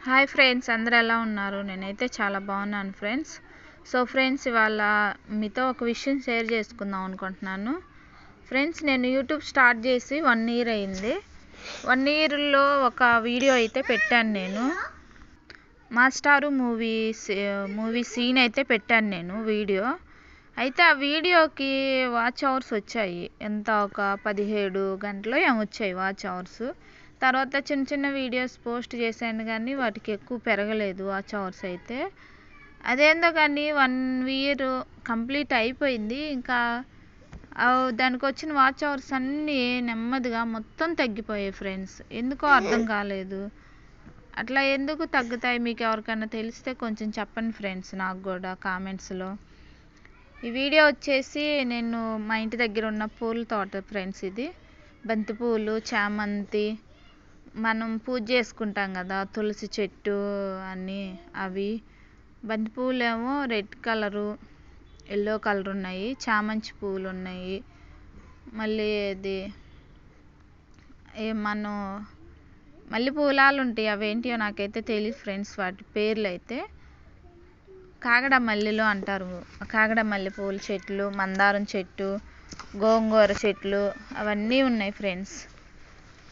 Hi friends, అందరూ ఎలా ఉన్నారు? నేనైతే చాలా బాగున్నాను ఫ్రెండ్స్. సో ఫ్రెండ్స్, ఇవాళ మీతో ఒక విషయం షేర్ చేసుకుందాం అనుకుంటున్నాను. ఫ్రెండ్స్, నేను యూట్యూబ్ స్టార్ట్ చేసి 1 ఇయర్ అయింది. 1 ఇయర్లో ఒక వీడియో అయితే పెట్టాను. నేను మాస్టారు మూవీ సీన్ అయితే పెట్టాను నేను వీడియో. అయితే ఆ వీడియోకి వాచ్ అవర్స్ వచ్చాయి. ఎంత ఒక 17 గంటలు ఏమో వచ్చాయి వాచ్ అవర్స్. తర్వాత చిన్న చిన్న వీడియోస్ పోస్ట్ చేశాను, కానీ వాటికి ఎక్కువ పెరగలేదు వాచ్ అవర్స్ అయితే. అదేందో కానీ 1 ఇయర్ కంప్లీట్ అయిపోయింది. ఇంకా దానికి వచ్చిన వాచ్ అవర్స్ అన్నీ నెమ్మదిగా మొత్తం తగ్గిపోయాయి ఫ్రెండ్స్. ఎందుకో అర్థం కాలేదు. అట్లా ఎందుకు తగ్గుతాయి? మీకు ఎవరికైనా తెలిస్తే కొంచెం చెప్పండి ఫ్రెండ్స్, నాకు కూడా కామెంట్స్లో. ఈ వీడియో వచ్చేసి నేను మా ఇంటి దగ్గర ఉన్న పూల తోట ఫ్రెండ్స్. ఇది బంతిపూలు, చామంతి, మనం పూజ చేసుకుంటాం కదా, తులసి చెట్టు అన్నీ అవి. బంతిపూలు ఏమో రెడ్ కలరు, ఎల్లో కలర్ ఉన్నాయి. చామంతి పూలు ఉన్నాయి. మళ్ళీ ఇది మనం మళ్ళీ పూలాలు ఉంటాయి, అవేంటియో నాకైతే తెలియదు ఫ్రెండ్స్ వాటి పేర్లు అయితే. కాగడ మల్లెలు అంటారు. కాగడ మల్లె పూల చెట్లు, మందారం చెట్టు, గోంగూర చెట్లు అవన్నీ ఉన్నాయి ఫ్రెండ్స్.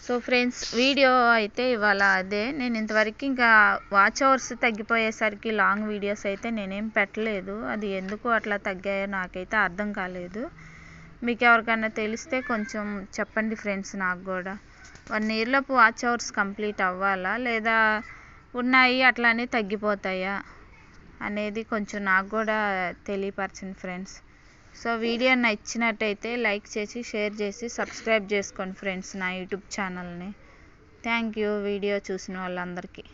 సో ఫ్రెండ్స్, వీడియో అయితే ఇవాళ అదే. నేను ఇంతవరకు ఇంకా వాచ్ అవర్స్ తగ్గిపోయేసరికి లాంగ్ వీడియోస్ అయితే నేనేం పెట్టలేదు. అది ఎందుకు అట్లా తగ్గాయో నాకైతే అర్థం కాలేదు. మీకు ఎవరికైనా తెలిస్తే కొంచెం చెప్పండి ఫ్రెండ్స్. నాకు కూడా 1 ఇయర్లోపు వాచ్ అవర్స్ కంప్లీట్ అవ్వాలా, లేదా ఉన్నాయి అట్లానే తగ్గిపోతాయా అనేది కొంచెం నాకు కూడా తెలియపరచండి ఫ్రెండ్స్. సో వీడియో నచ్చినట్టయితే లైక్ చేసి, షేర్ చేసి, సబ్స్క్రైబ్ చేసుకోండి ఫ్రెండ్స్ నా యూట్యూబ్ ఛానల్ని. థ్యాంక్ యూ వీడియో చూసిన వాళ్ళందరికీ.